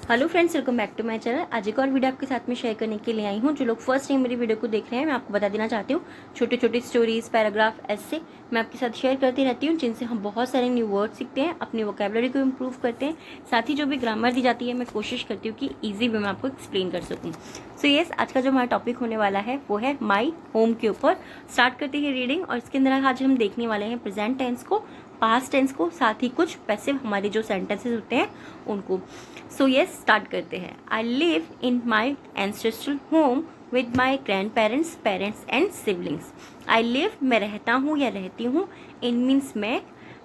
Hello friends, welcome back to my channel. आज एक और वीडियो आपके साथ में शेयर करने के लिए आई हूँ। जो लोग फर्स्ट टाइम मेरी वीडियो को देख रहे हैं, मैं आपको बता देना चाहती हूँ, छोटे छोटे स्टोरीज, पैराग्राफ, ऐसे मैं आपके साथ शेयर करती रहती हूँ, जिनसे हम बहुत सारे न्यू वर्ड सीखते हैं, अपनी वोकैबुलरी को इम्प्रूव करते हैं। साथ ही जो भी ग्रामर दी जाती है, मैं कोशिश करती हूँ कि ईजी वे में आपको एक्सप्लेन कर सकूँ। सो यस, आज का जो हमारा टॉपिक होने वाला है वो है माई होम के ऊपर। स्टार्ट करते हैं रीडिंग, और इसके अंदर आज हम देखने वाले हैं प्रेजेंट टेंस को, पास्ट टेंस को, साथ ही कुछ पैसिव हमारे जो सेंटेंसेस होते हैं उनको। सो यस, स्टार्ट करते हैं। I live in my ancestral home with my grand parents, parents and siblings. I live, मैं रहता हूँ या रहती हूँ, इन मीन्स मैं,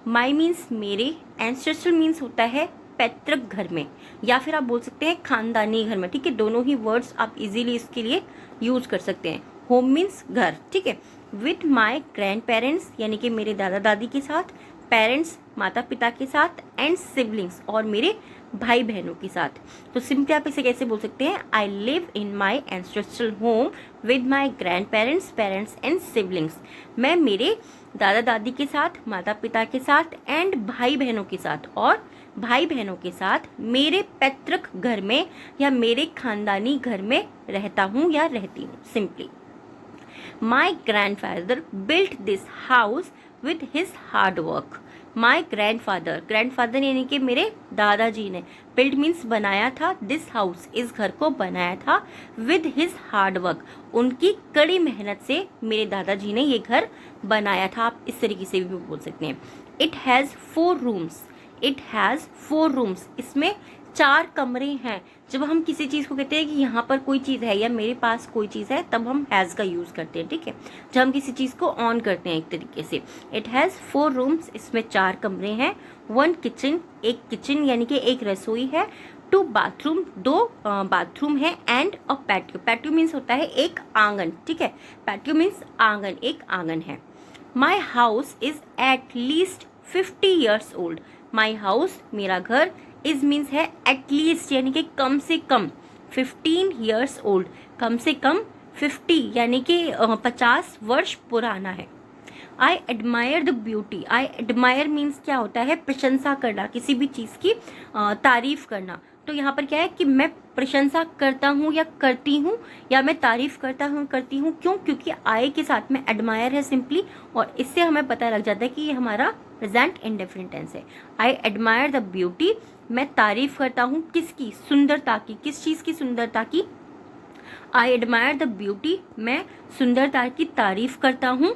माई मीन्स मेरे, एंसेस्ट्रल मीन्स होता है पैतृक घर में, या फिर आप बोल सकते हैं खानदानी घर में। ठीक है, दोनों ही वर्ड्स आप इजीली इसके लिए यूज कर सकते हैं। होम मीन्स घर, ठीक है। विथ माई ग्रैंड पेरेंट्स यानी कि मेरे दादा दादी के साथ, पेरेंट्स माता पिता के साथ, एंड सिबलिंग्स और मेरे भाई बहनों के साथ। तो सिंपली आप इसे कैसे बोल सकते हैं? I live in my ancestral home with my grand parents, parents and siblings. मैं मेरे दादा दादी के साथ, माता पिता के साथ, एंड भाई बहनों के साथ, और भाई बहनों के साथ मेरे पैतृक घर में या मेरे खानदानी घर में रहता हूँ या रहती हूँ। Simply, my grandfather built this house with his hard work. My grandfather, grandfather यानी कि मेरे दादाजी ने, बिल्ड मीन्स बनाया था, दिस हाउस इस घर को बनाया था, विद हिज हार्ड वर्क उनकी कड़ी मेहनत से मेरे दादाजी ने ये घर बनाया था। आप इस तरीके से भी बोल सकते हैं। It has 4 rooms, it has 4 rooms, इसमें 4 कमरे हैं। जब हम किसी चीज़ को कहते हैं कि यहाँ पर कोई चीज़ है या मेरे पास कोई चीज़ है, तब हम हैज़ का यूज़ करते हैं। ठीक है, जब हम किसी चीज़ को ऑन करते हैं एक तरीके से। इट हैज़ 4 रूम्स, इसमें 4 कमरे हैं। 1 किचन, एक किचन यानी कि एक रसोई है। 2 बाथरूम, 2 बाथरूम है। And a patio, patio means होता है एक आंगन। ठीक है, पैटियो मीन्स आंगन, एक आंगन है। माई house is at least 50 years old. My house, मेरा घर, इज मीन्स है एटलीस्ट यानी कि कम से कम, 15 ईयर्स ओल्ड, कम से कम 50 यानी कि 50 वर्ष पुराना है। I admire the beauty, I admire means क्या होता है? प्रशंसा करना, किसी भी चीज़ की तारीफ करना। तो यहाँ पर क्या है कि मैं प्रशंसा करता हूँ या करती हूँ, या मैं तारीफ करता हूँ करती हूँ। क्यों? क्योंकि आई के साथ में एडमायर है सिंपली, और इससे हमें पता लग जाता है कि ये हमारा प्रेजेंट इंडेफिनिट टेंस है। आई एडमायर द ब्यूटी, मैं तारीफ करता हूँ किसकी? सुंदरता की। किस चीज़ की? सुंदरता की। आई एडमायर द ब्यूटी, मैं सुंदरता की तारीफ करता हूँ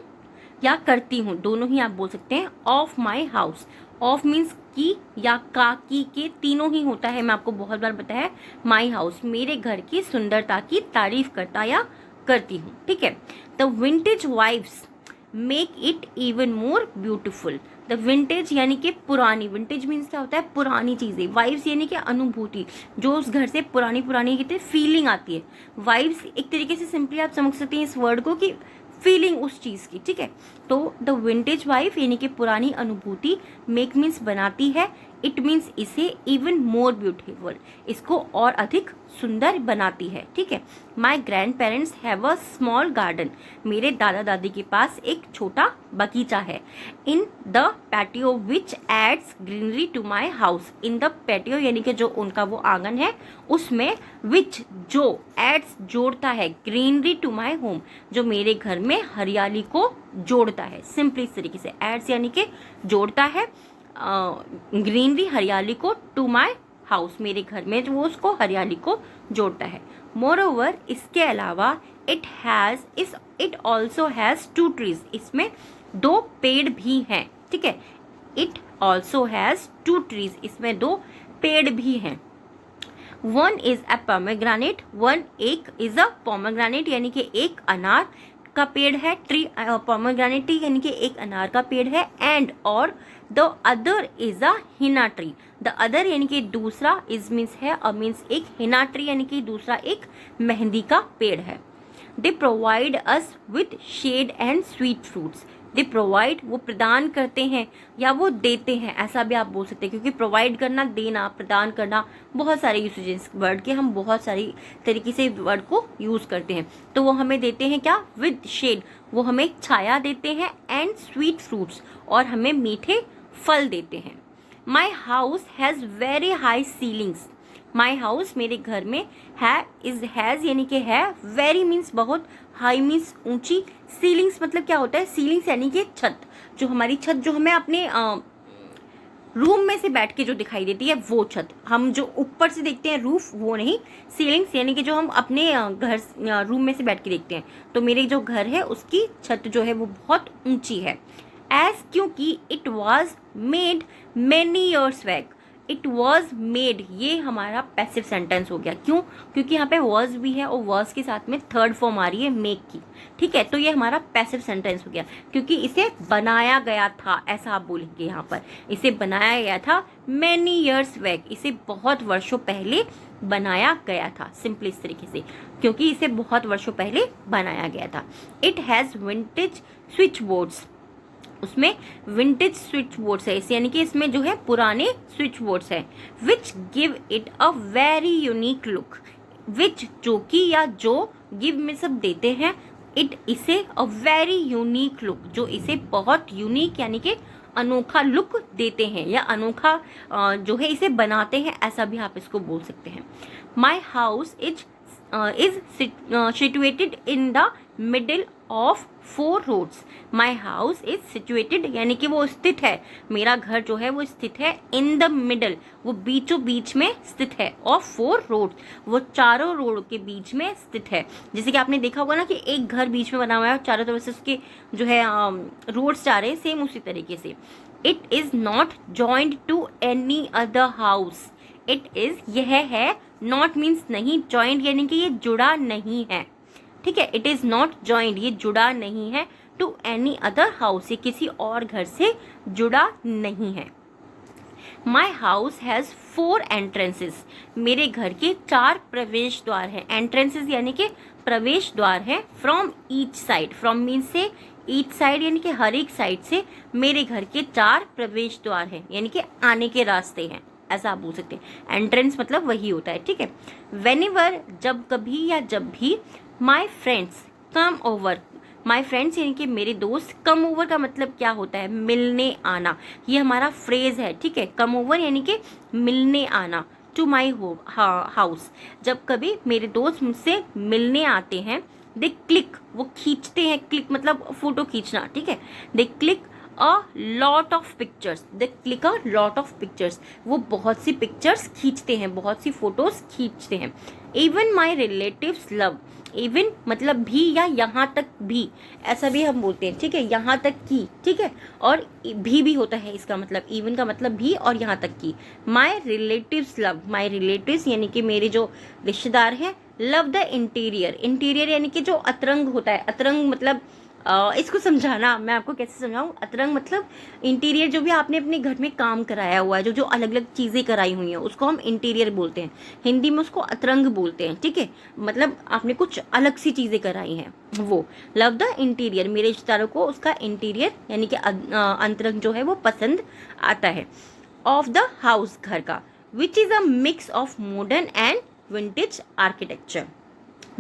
या करती हूँ, दोनों ही आप बोल सकते हैं। Of my house, of means की या का, की के तीनों ही होता है, मैं आपको बहुत बार बताया है। माई हाउस, मेरे घर की सुंदरता की तारीफ करता या करती हूँ। ठीक है। The vintage wives make it even more beautiful. The vintage यानी कि पुरानी, विंटेज मीन्स क्या होता है? पुरानी चीजें। वाइव्स यानी कि अनुभूति, जो उस घर से पुरानी पुरानी कहते हैं फीलिंग आती है। वाइव्स एक तरीके से सिंपली आप समझ सकते हैं इस वर्ड को कि फीलिंग उस चीज की। ठीक है, तो द विंटेज वाइफ यानी कि पुरानी अनुभूति, मेक मीन्स बनाती है, इट मीन्स इसे, इवन मोर ब्यूटीफुल इसको और अधिक सुंदर बनाती है। ठीक है। My grand parents have a small garden, मेरे दादा दादी के पास एक छोटा बगीचा है। In the patio which adds greenery to my house, in the patio यानी कि जो उनका वो आंगन है, उसमें विच जो एड्स जोड़ता है, ग्रीनरी टू माई होम जो मेरे घर में हरियाली को जोड़ता है। सिंपली इस तरीके से, एड्स यानी कि जोड़ता है ग्रीनरी हरियाली को, टू माई हाउस मेरे घर में वो उसको हरियाली को जोड़ता है। मोर ओवर, इसके अलावा, इट ऑल्सो हैज 2 ट्रीज, इसमें 2 पेड़ भी हैं। ठीक है, इट ऑल्सो हैज 2 ट्रीज, इसमें 2 पेड़ भी हैं। 1 इज अ पोमेग्रेनेट, 1 एक इज अ पोमेग्रेनेट यानी कि एक अनार का पेड़ है। ट्री पोमेग्रेनेट यानी कि एक अनार का पेड़ है। एंड और the other is a Hina tree, the other यानी कि दूसरा, इज मीन्स है, और मीन्स एक, हिना ट्री यानी कि दूसरा एक मेहंदी का पेड़ है। They provide us with shade and sweet fruits, they provide वो प्रदान करते हैं या वो देते हैं, ऐसा भी आप बोल सकते हैं, क्योंकि प्रोवाइड करना, देना, प्रदान करना, बहुत सारे यूसेजेस वर्ड के, हम बहुत सारी तरीके से वर्ड को यूज करते हैं। तो वो हमें देते हैं क्या? विद शेड, वो हमें छाया देते हैं, एंड स्वीट फ्रूट्स और हमें मीठे फल देते हैं। My house has very high ceilings, my house मेरे घर में, है इज हैज़ यानी कि है, वेरी मीन्स बहुत, हाई मीन्स ऊंची, सीलिंग्स मतलब क्या होता है, सीलिंग्स यानी कि छत, जो हमारी छत जो हमें अपने रूम में से बैठ के जो दिखाई देती है वो छत, हम जो ऊपर से देखते हैं रूफ वो नहीं, सीलिंग्स यानी कि जो हम अपने घर रूम में से बैठ के देखते हैं। तो मेरे जो घर है उसकी छत जो है वो बहुत ऊंची है। एज क्योंकि it was made many years back, it was made ये हमारा पैसिव सेंटेंस हो गया। क्यों? क्योंकि यहाँ पे वॉज भी है और वॉज के साथ में थर्ड फॉर्म आ रही है मेक की, ठीक है। तो ये हमारा पैसिव सेंटेंस हो गया क्योंकि इसे बनाया गया था, ऐसा आप बोलेंगे यहाँ पर, इसे बनाया गया था मैनी ईयर्स बैक, इसे बहुत वर्षों पहले बनाया गया था, सिंपली इस तरीके से, क्योंकि इसे बहुत वर्षों पहले बनाया गया था। It has vintage switch boards, उसमें विंटेज स्विच बोर्ड्स है, इस यानी कि इसमें जो है पुराने स्विच बोर्ड्स है। Which give it a very unique look, which जो कि या जो, गिव में सब देते हैं, इट इसे अ वेरी यूनिक लुक, जो इसे बहुत यूनिक यानी कि अनोखा लुक देते हैं या अनोखा जो है इसे बनाते हैं, ऐसा भी आप इसको बोल सकते हैं। My house is situated in the middle of 4 roads, my house is situated यानी कि वो स्थित है, मेरा घर जो है वो स्थित है, इन द मिडल वो बीचों बीच में स्थित है, ऑफ 4 रोड वो चारों रोड के बीच में स्थित है। जैसे कि आपने देखा होगा ना कि एक घर बीच में बना हुआ है, चारों तरफ से उसके जो है रोड्स जा रहे हैं, सेम उसी तरीके से। It is not joined to any other house, it is यह है, नॉट मीन्स नहीं, जॉइंट यानी कि ये जुड़ा नहीं है, ठीक है। इट इज नॉट जॉइंट ये जुड़ा नहीं है, टू एनी अदर हाउस ये किसी और घर से जुड़ा नहीं है। माई हाउस हैज़ 4 एंट्रेंसेस, मेरे घर के 4 प्रवेश द्वार हैं, एंट्रेंसेस यानी कि प्रवेश द्वार है। From each side, from mean से, ईच साइड यानी कि हर एक साइड से मेरे घर के 4 प्रवेश द्वार हैं, यानी कि आने के रास्ते हैं, ऐसा आप बोल सकते हैं। एंट्रेंस मतलब वही होता है, ठीक है। वेनेवर जब कभी या जब भी, my friends come over, my friends यानी कि मेरे दोस्त, कम ओवर का मतलब क्या होता है, मिलने आना, ये हमारा फ्रेज है, ठीक है। कम ओवर यानी कि मिलने आना, टू माई हाउस, जब कभी मेरे दोस्त मुझसे मिलने आते हैं, दे क्लिक वो खींचते हैं, क्लिक मतलब फोटो खींचना, ठीक है। दे click a lot of pictures, they click a lot of pictures वो बहुत सी पिक्चर्स खींचते हैं, बहुत सी फोटोज खींचते हैं। Even my relatives love, even मतलब भी या यहाँ तक भी, ऐसा भी हम बोलते हैं, ठीक है, यहाँ तक की, ठीक है। और भी होता है इसका मतलब, इवन का मतलब भी और यहाँ तक की। माई रिलेटिव्स लव, माई रिलेटिव्स यानी कि मेरे जो रिश्तेदार हैं, लव द इंटीरियर, इंटीरियर यानी कि जो अतरंग होता है, अतरंग मतलब इसको समझाना मैं आपको कैसे समझाऊं, अतरंग मतलब इंटीरियर जो भी आपने अपने घर में काम कराया हुआ है, जो जो अलग अलग चीज़ें कराई हुई हैं उसको हम इंटीरियर बोलते हैं, हिंदी में उसको अतरंग बोलते हैं, ठीक है। मतलब आपने कुछ अलग सी चीज़ें कराई हैं वो। लव द इंटीरियर, मेरे रिश्तेदारों को उसका इंटीरियर यानी कि अंतरंग जो है वो पसंद आता है। ऑफ द हाउस घर का, which is a mix of modern and vintage architecture,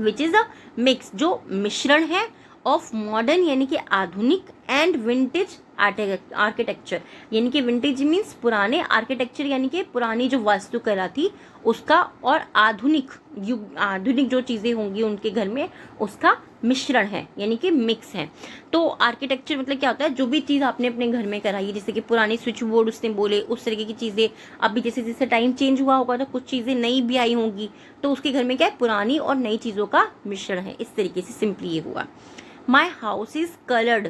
which is a mix जो मिश्रण है, ऑफ मॉडर्न यानी कि आधुनिक, एंड विंटेज आर्किटेक्चर यानी कि विंटेज मीन्स पुराने, आर्किटेक्चर यानी कि पुरानी जो वास्तुकला थी उसका, और आधुनिक युग, आधुनिक जो चीज़ें होंगी उनके घर में उसका मिश्रण है, यानी कि मिक्स है। तो आर्किटेक्चर मतलब क्या होता है, जो भी चीज़ आपने अपने घर में कराई है, जैसे कि पुराने स्विच बोर्ड उसने बोले, उस तरीके की चीज़ें। अभी जैसे जैसे टाइम चेंज हुआ होगा तो कुछ चीज़ें नई भी आई होंगी, तो उसके घर में क्या है, पुरानी और नई चीज़ों का मिश्रण है, इस तरीके से सिंपली ये हुआ। माई house is coloured,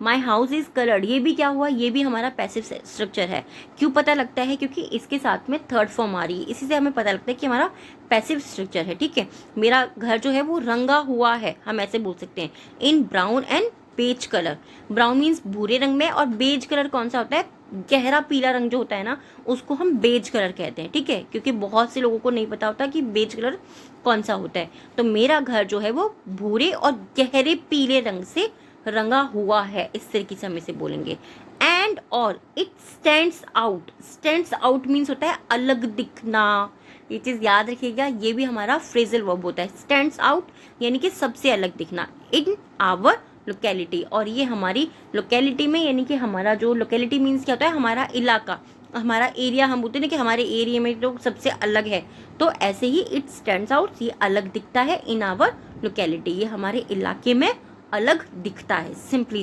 my house is coloured ये भी क्या हुआ, ये भी हमारा पैसिव स्ट्रक्चर है। क्यों पता लगता है, क्योंकि इसके साथ में थर्ड फॉर्म आ रही है, इसी से हमें पता लगता है कि हमारा पैसिव स्ट्रक्चर है, ठीक है। मेरा घर जो है वो रंगा हुआ है, हम ऐसे बोल सकते हैं, in brown and beige colour, brown means भूरे रंग में, और बेज कलर कौन सा होता है, गहरा पीला रंग जो होता है ना, उसको हम बेज कलर कहते हैं, ठीक है। क्योंकि बहुत से लोगों को नहीं पता होता कि बेज कलर कौन सा होता है। तो मेरा घर जो है वो भूरे और गहरे पीले रंग से रंगा हुआ है, इस तरीके से हम इसे बोलेंगे। एंड और it stands out, stands out means होता है अलग दिखना, ये चीज़ याद रखिएगा, ये भी हमारा फ्रेजल वर्ब होता है। स्टैंड्स आउट यानी कि सबसे अलग दिखना, इन आवर लोकेलिटी, और ये हमारी लोकेलिटी में, यानी कि हमारा जो लोकेलिटी मीन्स क्या होता है, हमारा इलाका, हमारा एरिया, हम बोलते हैं ना कि हमारे एरिया में तो सबसे अलग है, तो ऐसे ही इट स्टैंड्स आउट, ये अलग दिखता है इन आवर लोकेलिटी, ये हमारे इलाके में अलग दिखता है, सिंपली